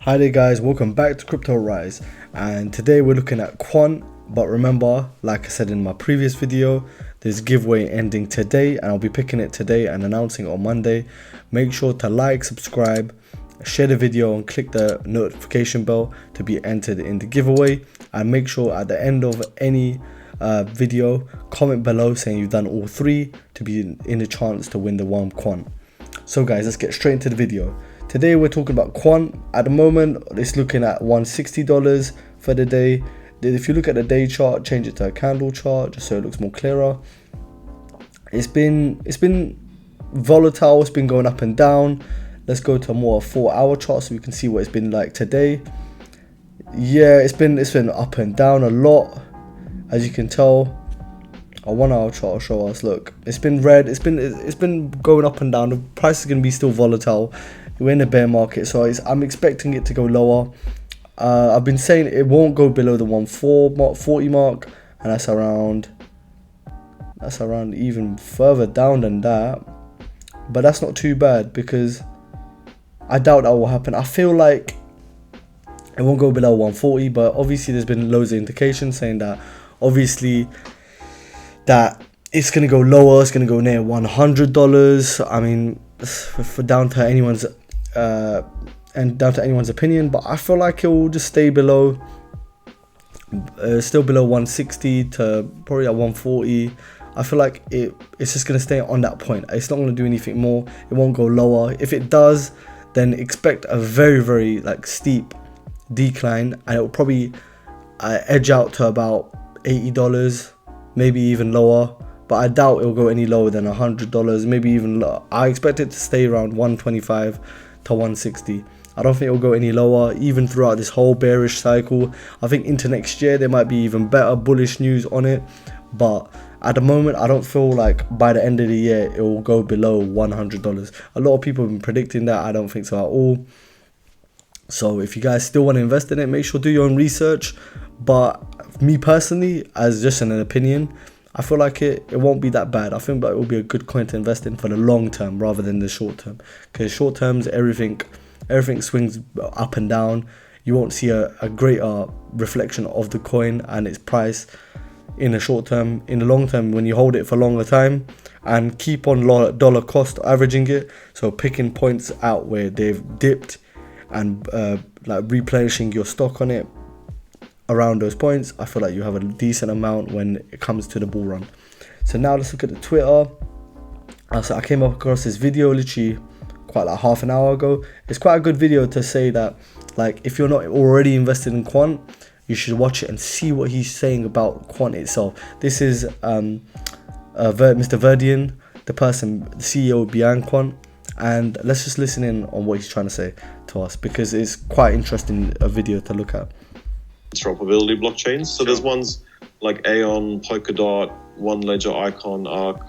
Hi there guys, welcome back to Crypto Rise, and today we're looking at Quant. But remember, like I said in my previous video, there's a giveaway ending today and I'll be picking it today and announcing it on Monday. Make sure to like, subscribe, share the video and click the notification bell to be entered in the giveaway, and make sure at the end of any video comment below saying you've done all three to be in the chance to win the one Quant. So guys, let's get straight into the video. Today we're talking about Quant. At the moment it's looking at $160 for the day. If you look at the day chart, change it to a candle chart just so it looks more clearer. It's been volatile, it's been going up and down. Let's go to a more 4-hour chart so we can see what it's been like today. Yeah, it's been up and down a lot, as you can tell. A 1-hour chart will show us. Look, it's been red, it's been going up and down. The price is going to be still volatile. We're in a bear market, so I'm expecting it to go lower. I've been saying it won't go below the 140 mark, and that's around even further down than that. But that's not too bad because I doubt that will happen. I feel like it won't go below 140, but obviously there's been loads of indications saying that obviously that it's going to go lower, it's going to go near $100. I mean, down to anyone's opinion, but I feel like it will just stay below, still below 160 to probably at 140. I feel like it's just going to stay on that point. It's not going to do anything more. It won't go lower. If it does, then expect a very steep decline, and it will probably edge out to about $80, maybe even lower. But I doubt it will go any lower than $100, maybe even lower. I expect it to stay around 125 to 160. I don't think it will go any lower even throughout this whole bearish cycle. I think into next year there might be even better bullish news on it, but at the moment I don't feel like by the end of the year it will go below $100. A lot of people have been predicting that. I don't think so at all. So if you guys still want to invest in it, make sure to do your own research. But me personally, as just an opinion, I feel like it won't be that bad. I think that it will be a good coin to invest in for the long term rather than the short term. Because short terms, everything swings up and down. You won't see a greater reflection of the coin and its price in the short term. In the long term, when you hold it for a longer time and keep on dollar cost averaging it, so picking points out where they've dipped and like replenishing your stock on it around those points, I feel like you have a decent amount when it comes to the bull run. So now let's look at the Twitter. So I came up across this video literally quite like half an hour ago. It's quite a good video to say that, like, if you're not already invested in Quant, you should watch it and see what he's saying about Quant itself. This is Mr. Verdian, the CEO behind Quant, and let's just listen in on what he's trying to say to us, because it's quite interesting a video to look at. Interoperability blockchains. So there's ones like Aeon, Polkadot, One Ledger, Icon, Arc,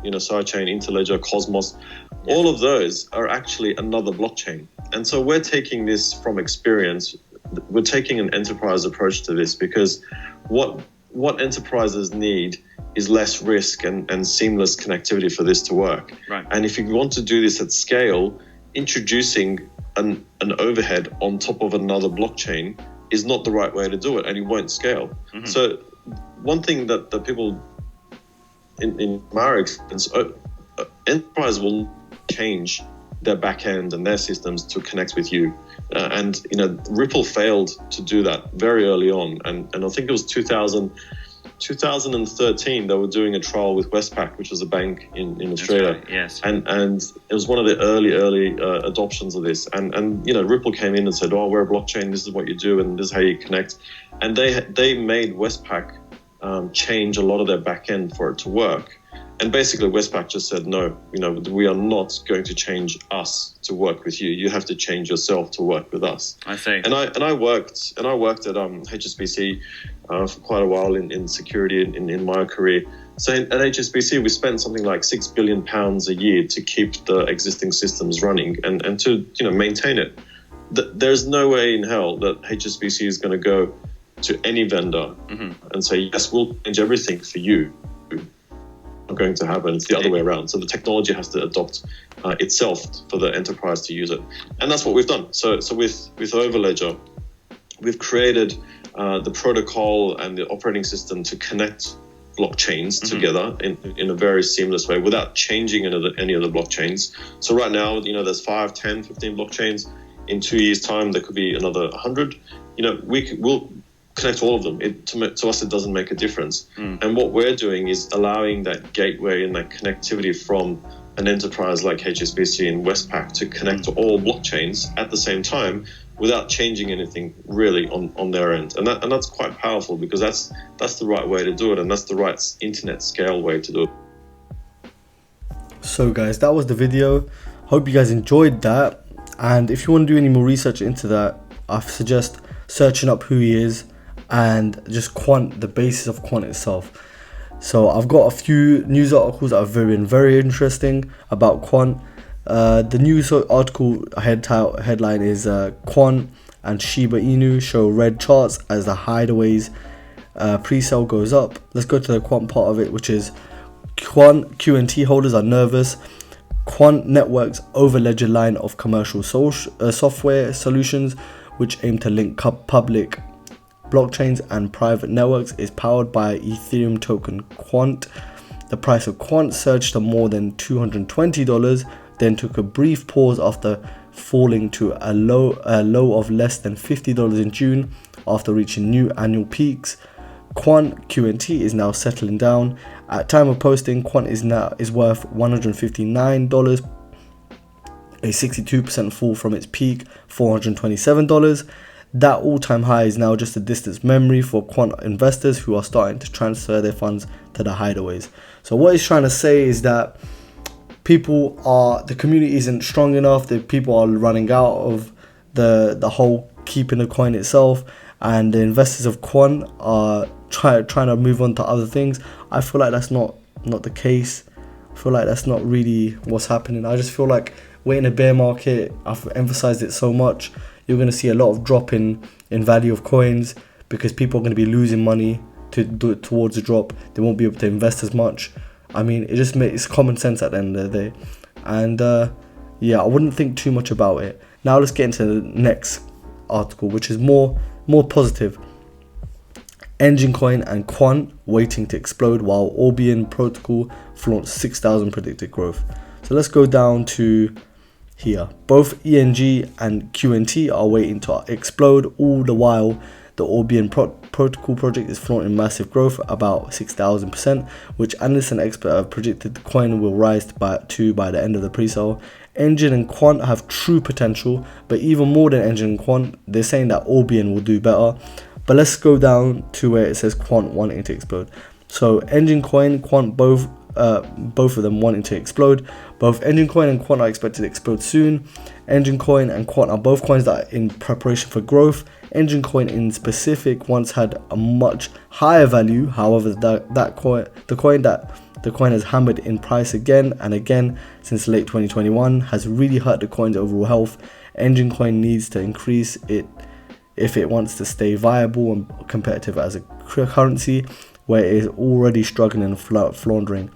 Sidechain, Interledger, Cosmos. All of those are actually another blockchain. And so we're taking this from experience. We're taking an enterprise approach to this because what enterprises need is less risk and seamless connectivity for this to work. Right. And if you want to do this at scale, introducing an overhead on top of another blockchain is not the right way to do it, and it won't scale. Mm-hmm. So one thing that people in my experience, enterprise will change their back end and their systems to connect with you. And Ripple failed to do that very early on. And I think it was 2013, they were doing a trial with Westpac, which was a bank in Australia. Right, yes. And it was one of the early adoptions of this. And Ripple came in and said, oh, we're a blockchain, this is what you do, and this is how you connect. And they made Westpac change a lot of their back end for it to work. And basically Westpac just said, no, we are not going to change us to work with you. You have to change yourself to work with us. I see. And I worked at HSBC for quite a while in security in my career. So at HSBC, we spent something like £6 billion a year to keep the existing systems running and to maintain it. There's no way in hell that HSBC is going to go to any vendor and say, yes, we'll change everything for you. not going to happen. It's the other way around. So the technology has to adopt itself for the enterprise to use it, and that's what we've done. So with Overledger, we've created the protocol and the operating system to connect blockchains together in a very seamless way without changing any of the blockchains. So right now, there's 5, 10, 15 blockchains. In 2 years' time, there could be another 100. We'll connect all of them. To us, it doesn't make a difference. And what we're doing is allowing that gateway and that connectivity from an enterprise like HSBC and Westpac to connect to all blockchains at the same time without changing anything really on their end. And that's quite powerful, because that's the right way to do it, and that's the right internet scale way to do it. So guys, that was the video. Hope you guys enjoyed that. And if you want to do any more research into that, I suggest searching up who he is and just Quant, the basis of Quant itself. So I've got a few news articles that have been very interesting about Quant. The news article headline is Quant and Shiba Inu show red charts as the hideaways pre-sale goes up. Let's go to the Quant part of it, which is Quant QNT holders are nervous. Quant Network's Overledger line of commercial software solutions, which aim to link public blockchains and private networks, is powered by Ethereum token Quant. The price of Quant surged to more than $220, then took a brief pause after falling to a low of less than $50 in June after reaching new annual peaks. Quant QNT is now settling down. At time of posting, Quant is worth $159, a 62% fall from its peak, $427. That all-time high is now just a distant memory for Quant investors who are starting to transfer their funds to the hideaways. So what he's trying to say is that the community isn't strong enough, that people are running out of the whole keeping the coin itself, and the investors of Quant are trying to move on to other things. I feel like that's not the case. I feel like that's not really what's happening. I just feel like we're in a bear market. I've emphasized it so much. You're going to see a lot of drop in value of coins, because people are going to be losing money towards the drop. They won't be able to invest as much. I mean, it's common sense at the end of the day. And yeah, I wouldn't think too much about it. Now let's get into the next article, which is more positive. Engine Coin and Quant waiting to explode while Orbian protocol flaunts 6,000 predicted growth. So let's go down to here. Both ENG and QNT are waiting to explode. All the while, the Orbian protocol project is flaunting massive growth, about 6,000%, which analysts and experts have predicted the coin will rise by the end of the pre-sale. Engine and Quant have true potential, but even more than Engine and Quant, they're saying that Orbian will do better. But let's go down to where it says Quant wanting to explode. So Engine Coin, Quant, both of them wanting to explode. Both Engine Coin and Quant are expected to explode soon. Engine Coin and Quant are both coins that are in preparation for growth. Engine Coin in specific once had a much higher value. However, the coin has hammered in price again and again since late 2021, has really hurt the coin's overall health. Engine Coin needs to increase it if it wants to stay viable and competitive as a currency, where it is already struggling and floundering.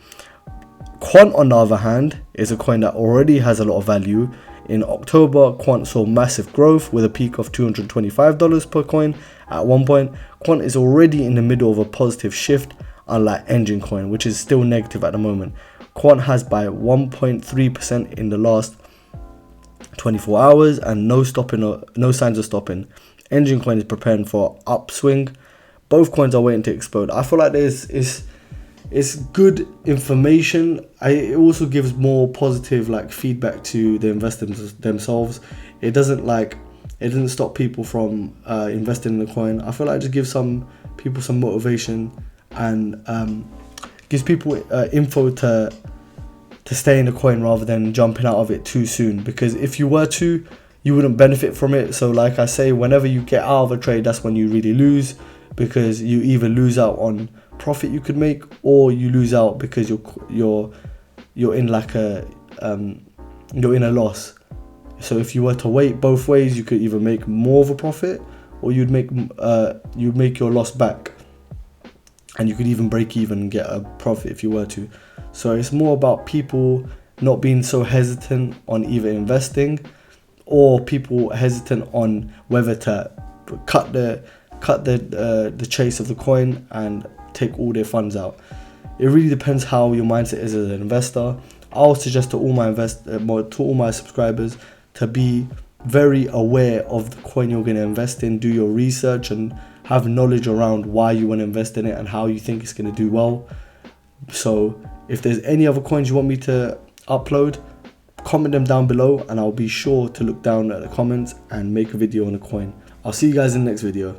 Quant, on the other hand, is a coin that already has a lot of value. In October, Quant saw massive growth with a peak of $225 per coin. At one point, Quant is already in the middle of a positive shift, unlike Engine Coin, which is still negative at the moment. Quant has by 1.3% in the last 24 hours and no signs of stopping. Engine Coin is preparing for upswing. Both coins are waiting to explode. I feel like it's good information. It also gives more positive feedback to the investors themselves. It doesn't stop people from investing in the coin. I feel like it just gives some people some motivation and gives people info to stay in the coin rather than jumping out of it too soon. Because if you were to, you wouldn't benefit from it. So like I say, whenever you get out of a trade, that's when you really lose, because you either lose out on profit you could make, or you lose out because you're in you're in a loss. So if you were to wait both ways, you could either make more of a profit, or you'd make your loss back. and you could even break even and get a profit if you were to. So it's more about people not being so hesitant on either investing, or people hesitant on whether to cut the chase of the coin and take all their funds out. It really depends how your mindset is as an investor. I'll suggest to all my subscribers to be very aware of the coin you're going to invest in. Do your research and have knowledge around why you want to invest in it and how you think it's going to do well. So if there's any other coins you want me to upload, comment them down below and I'll be sure to look down at the comments and make a video on a coin. I'll see you guys in the next video.